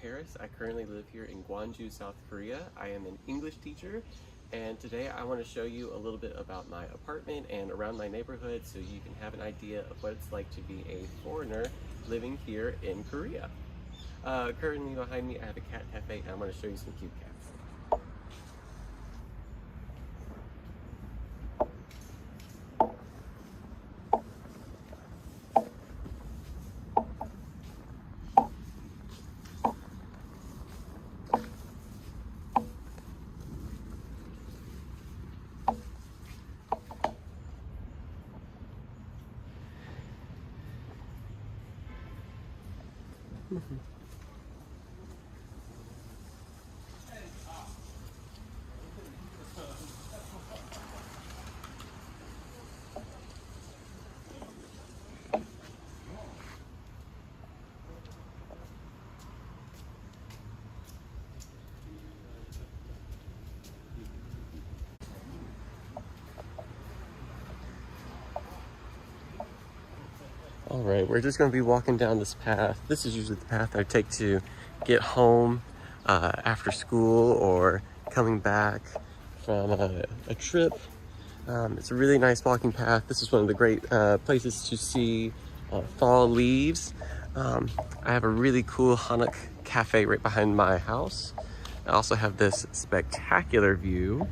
Paris. I currently live here in Gwangju, South Korea. I am an English teacher, and today I want to show you a little bit about my apartment and around my neighborhood so you can have an idea of what it's like to be a foreigner living here in Korea. Currently behind me I have a cat cafe, and I'm going to show you some cute cats. All right, we're just going to be walking down this path. This is usually the path I take to get home after school or coming back from a trip. It's a really nice walking path. This is one of the great places to see fall leaves. I have a really cool Hanok cafe right behind my house. I also have this spectacular view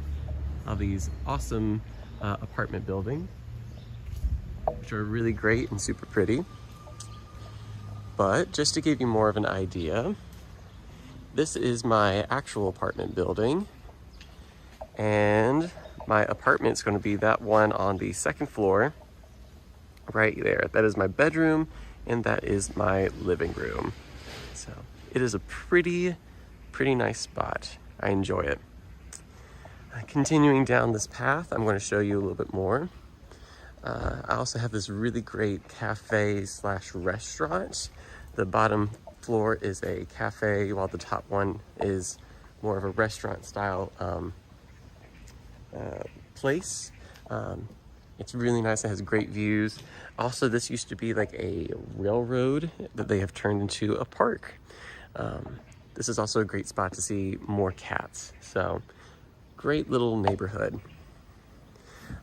of these awesome apartment buildings, which are really great and super pretty. But just to give you more of an idea, this is my actual apartment building, and my apartment's going to be that one on the second floor right there. That is my bedroom, and that is my living room. So it is a pretty nice spot. I enjoy it. Continuing down this path, I'm going to show you a little bit more. I also have this really great cafe slash restaurant. The bottom floor is a cafe, while the top one is more of a restaurant style place. It's really nice. It has great views. Also, this used to be like a railroad that they have turned into a park. This is also a great spot to see more cats. So great little neighborhood.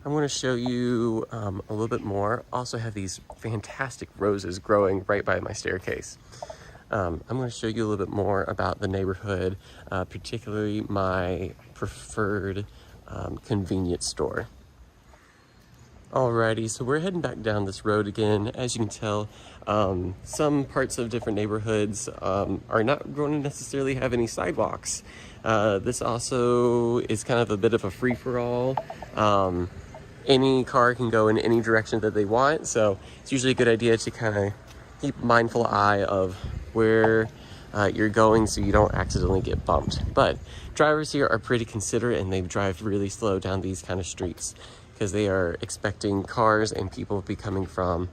I'm going to show you a little bit more. Also have these fantastic roses growing right by my staircase. I'm going to show you a little bit more about the neighborhood, particularly my preferred convenience store. Alrighty, so we're heading back down this road again. As you can tell, some parts of different neighborhoods are not going to necessarily have any sidewalks. This also is kind of a bit of a free-for-all. Any car can go in any direction that they want, so it's usually a good idea to kind of keep a mindful eye of where you're going so you don't accidentally get bumped. But drivers here are pretty considerate, and they drive really slow down these kind of streets because they are expecting cars and people to be coming from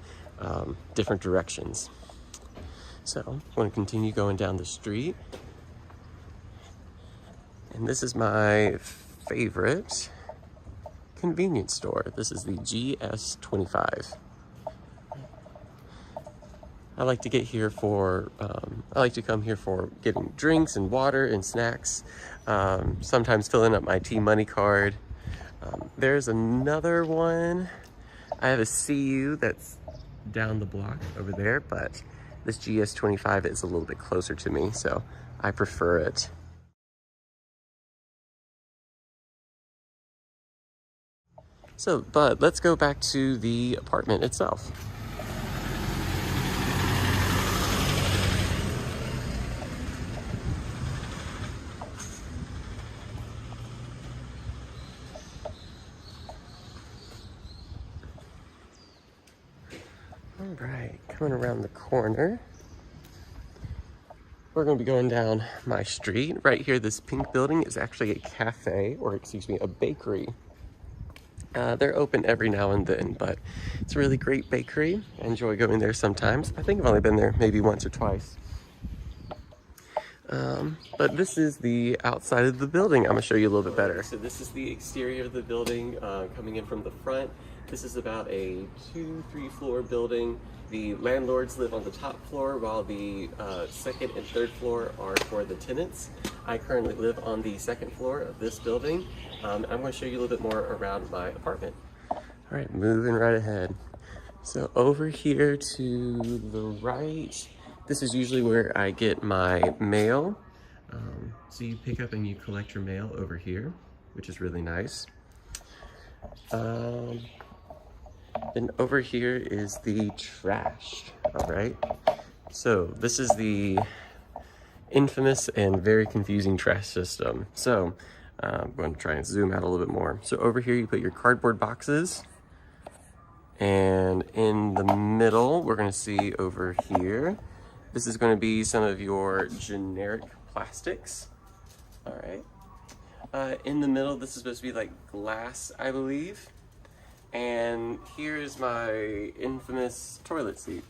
different directions. So I'm going to continue going down the street. And this is my favorite convenience store. This is the GS25. I like to get here for, I like to come here for getting drinks and water and snacks, sometimes filling up my T-Money card. There's another one. I have a CU that's down the block over there, but this GS25 is a little bit closer to me, so I prefer it. So, but let's go back to the apartment itself. All right, coming around the corner, we're going to be going down my street. Right here, this pink building is actually a cafe, or excuse me, a bakery. They're open every now and then, but it's a really great bakery. I enjoy going there sometimes. I think I've only been there maybe once or twice. But this is the outside of the building. I'm gonna show you a little bit better. So this is the exterior of the building, coming in from the front. This is about a 2-3 floor building. The landlords live on the top floor while the second and third floor are for the tenants. I currently live on the second floor of this building. I'm going to show you a little bit more around my apartment. All right, moving right ahead. So over here to the right, this is usually where I get my mail. So you pick up and you collect your mail over here, which is really nice. Then over here is the trash, all right? So this is the infamous and very confusing trash system. So I'm going to try and zoom out a little bit more. So over here you put your cardboard boxes, and in the middle we're going to see over here, this is going to be some of your generic plastics, all right? In the middle, this is supposed to be like glass, I believe. And here's my infamous toilet seat.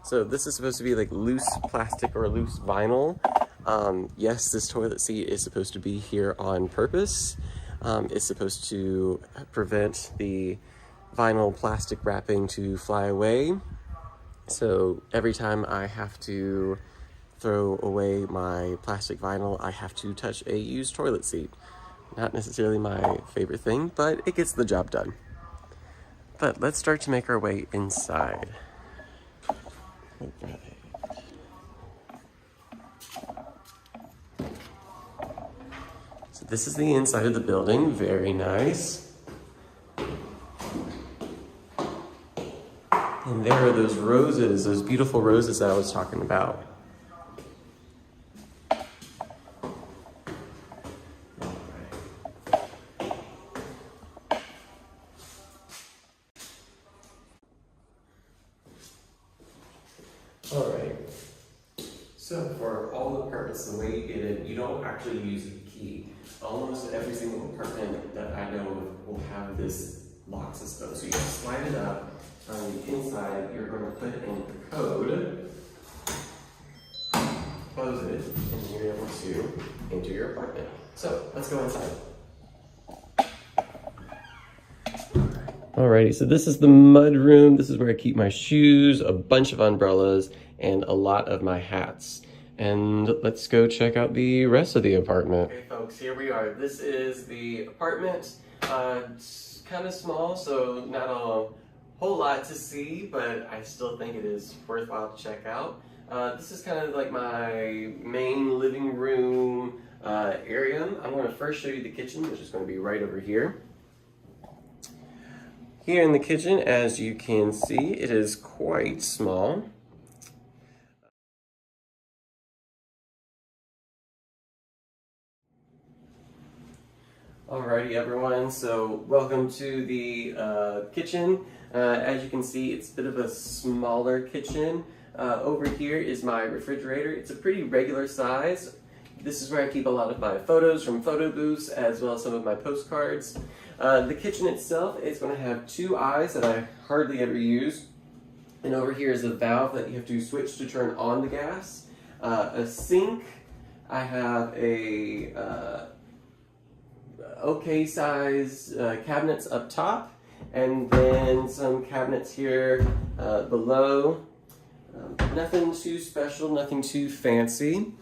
So this is supposed to be like loose plastic or loose vinyl. Yes, this toilet seat is supposed to be here on purpose. It's supposed to prevent the vinyl plastic wrapping to fly away. So every time I have to throw away my plastic vinyl, I have to touch a used toilet seat. Not necessarily my favorite thing, but it gets the job done. But let's start to make our way inside. All right. So this is the inside of the building, very nice. And there are those roses, those beautiful roses that I was talking about. All right, so for all the apartments, the way you get in, you don't actually use a key. Almost every single apartment that I know of will have this lock system. So you just slide it up. On the inside, you're going to put in the code, close it, and you're able to enter your apartment. So let's go inside. Alrighty, so this is the mud room. This is where I keep my shoes, a bunch of umbrellas, and a lot of my hats. And let's go check out the rest of the apartment. Okay folks, here we are. This is the apartment. It's kind of small, so not a whole lot to see, but I still think it is worthwhile to check out. This is kind of like my main living room area. I'm going to first show you the kitchen, which is going to be right over here. Here in the kitchen, as you can see, it is quite small. Alrighty everyone, so welcome to the kitchen. As you can see, it's a bit of a smaller kitchen. Over here is my refrigerator. It's a pretty regular size. This is where I keep a lot of my photos from photo booths, as well as some of my postcards. The kitchen itself is going to have two eyes that I hardly ever use. And over here is a valve that you have to switch to turn on the gas. A sink. I have a okay size cabinets up top, and then some cabinets here below. Nothing too special, nothing too fancy.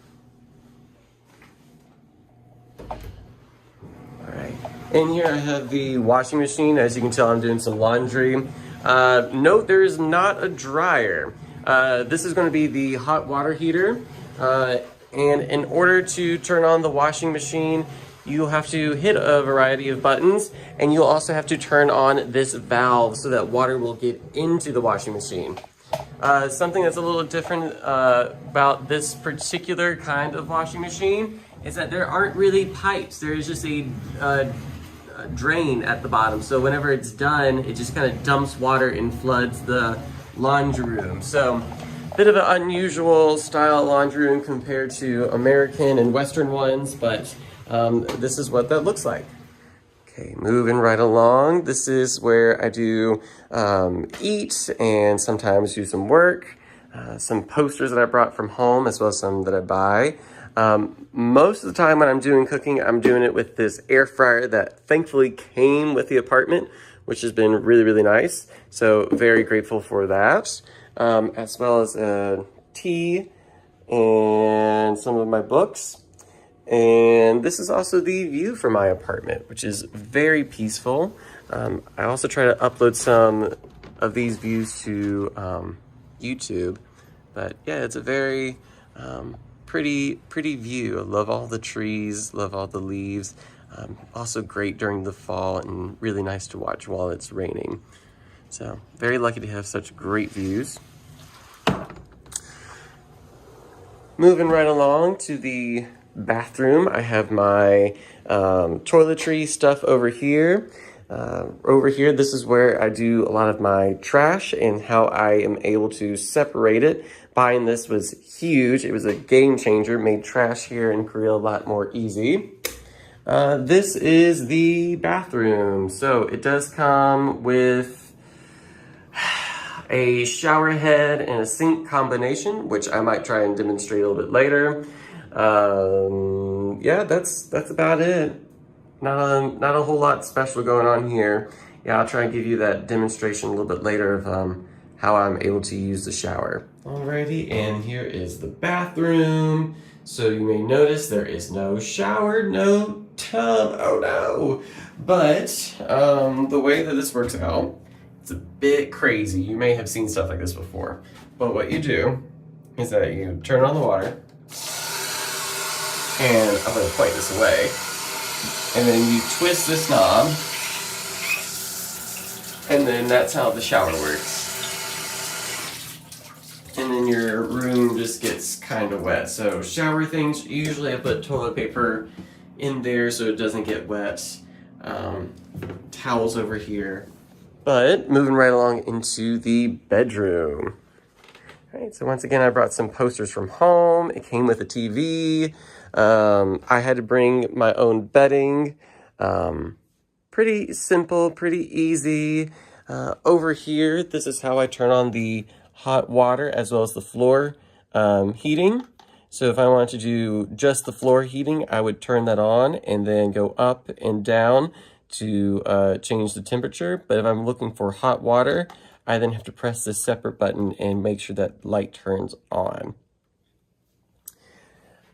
Alright, in here I have the washing machine. As you can tell, I'm doing some laundry. Note there is not a dryer. This is going to be the hot water heater. And in order to turn on the washing machine, you'll have to hit a variety of buttons, and you'll also have to turn on this valve so that water will get into the washing machine. Something that's a little different about this particular kind of washing machine is that there aren't really pipes. There is just a drain at the bottom. So whenever it's done, it just kind of dumps water and floods the laundry room. So bit of an unusual style laundry room compared to American and Western ones, but this is what that looks like. Okay, moving right along. This is where I do eat and sometimes do some work. Some posters that I brought from home, as well as some that I buy. Most of the time when I'm doing cooking, I'm doing it with this air fryer that thankfully came with the apartment, which has been really, really nice. So very grateful for that, as well as a tea and some of my books. And this is also the view from my apartment, which is very peaceful. I also try to upload some of these views to YouTube, but yeah, it's a very pretty view. I love all the trees, love all the leaves. Also great during the fall and really nice to watch while it's raining. So very lucky to have such great views. Moving right along to the bathroom, I have my toiletry stuff over here. This is where I do a lot of my trash and how I am able to separate it. Buying this was huge. It was a game changer, made trash here in Korea a lot more easy. This is the bathroom. So it does come with a shower head and a sink combination, which I might try and demonstrate a little bit later. Yeah, that's about it. Not a whole lot special going on here. Yeah, I'll try and give you that demonstration a little bit later of how I'm able to use the shower. Alrighty, and here is the bathroom. So you may notice there is no shower, no tub, oh no. But the way that this works out, it's a bit crazy. You may have seen stuff like this before. But what you do is that you turn on the water, and I'm gonna point this away, and then you twist this knob, and then that's how the shower works. And then your room just gets kind of wet. So shower things, usually I put toilet paper in there so it doesn't get wet. Towels over here. But moving right along into the bedroom. All right, so once again, I brought some posters from home. It came with a TV. I had to bring my own bedding. Pretty simple, pretty easy. Over here, this is how I turn on the hot water as well as the floor heating. So if I wanted to do just the floor heating, I would turn that on and then go up and down to change the temperature. But if I'm looking for hot water, I then have to press this separate button and make sure that light turns on.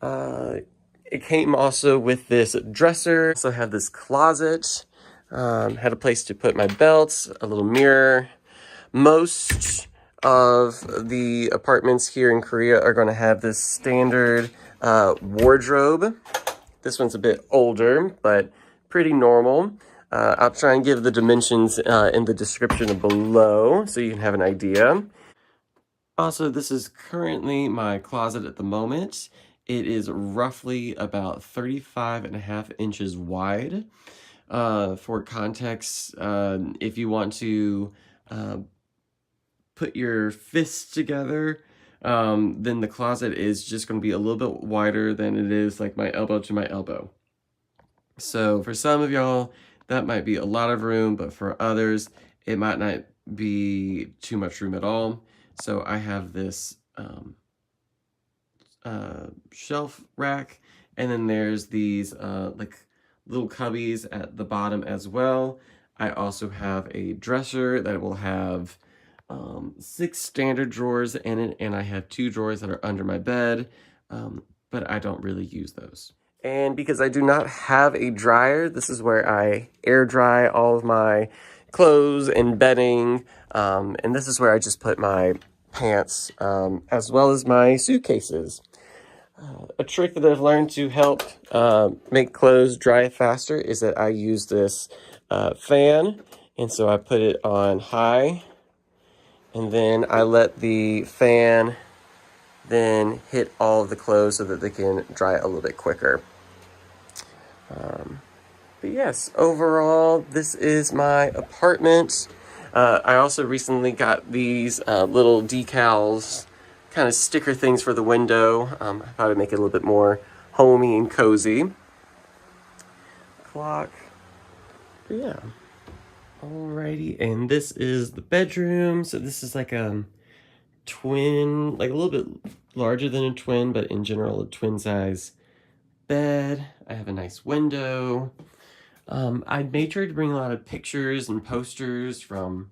It came also with this dresser. Also had this closet, had a place to put my belts, a little mirror. Most of the apartments here in Korea are going to have this standard wardrobe. This one's a bit older, but pretty normal. I'll try and give the dimensions in the description below so you can have an idea. Also, this is currently my closet at the moment. It is roughly about 35.5 inches wide. For context, if you want to put your fists together, then the closet is just going to be a little bit wider than it is like my elbow to my elbow. So for some of y'all, that might be a lot of room, but for others, it might not be too much room at all. So I have this shelf rack, and then there's these like little cubbies at the bottom as well. I also have a dresser that will have 6 standard drawers in it, and I have 2 drawers that are under my bed, but I don't really use those. And because I do not have a dryer, this is where I air dry all of my clothes and bedding, and this is where I just put my pants, as well as my suitcases. A trick that I've learned to help make clothes dry faster is that I use this fan, and so I put it on high, and then I let the fan then hit all of the clothes so that they can dry a little bit quicker. But yes, overall, this is my apartment. I also recently got these little decals, kind of sticker things for the window. I thought I'd make it a little bit more homey and cozy. Clock. But yeah. Alrighty, and this is the bedroom. So this is like a twin, like a little bit larger than a twin, but in general a twin size bed. I have a nice window. I made sure to bring a lot of pictures and posters from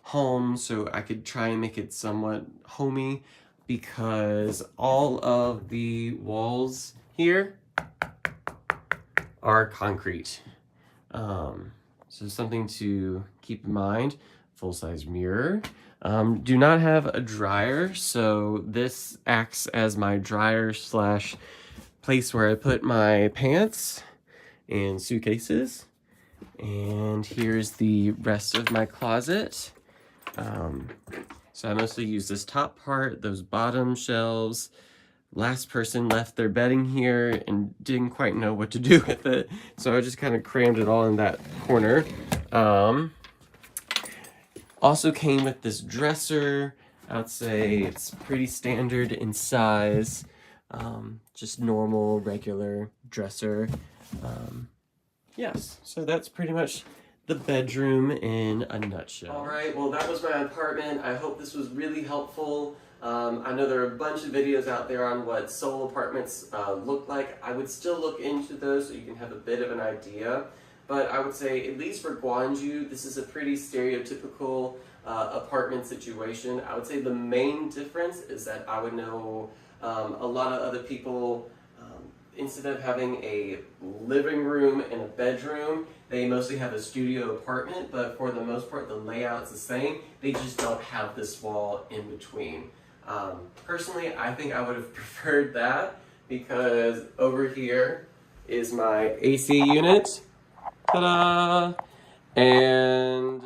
home so I could try and make it somewhat homey, because all of the walls here are concrete. So something to keep in mind. Full-size mirror. Do not have a dryer, so this acts as my dryer slash place where I put my pants and suitcases. And here's the rest of my closet. So I mostly use this top part, those bottom shelves. Last person left their bedding here and didn't quite know what to do with it, so I just kind of crammed it all in that corner. Also came with this dresser. I would say it's pretty standard in size, just normal, regular dresser. Yes, so that's pretty much the bedroom in a nutshell. All right, well, that was my apartment. I hope this was really helpful. I know there are a bunch of videos out there on what Seoul apartments look like. I would still look into those so you can have a bit of an idea. But I would say, at least for Gwangju, this is a pretty stereotypical apartment situation. I would say the main difference is that I would know a lot of other people, instead of having a living room and a bedroom, they mostly have a studio apartment, but for the most part, the layout's the same. They just don't have this wall in between. Personally, I think I would have preferred that, because over here is my AC unit. Ta-da! And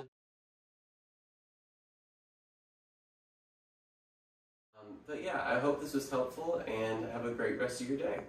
but yeah, I hope this was helpful, and have a great rest of your day.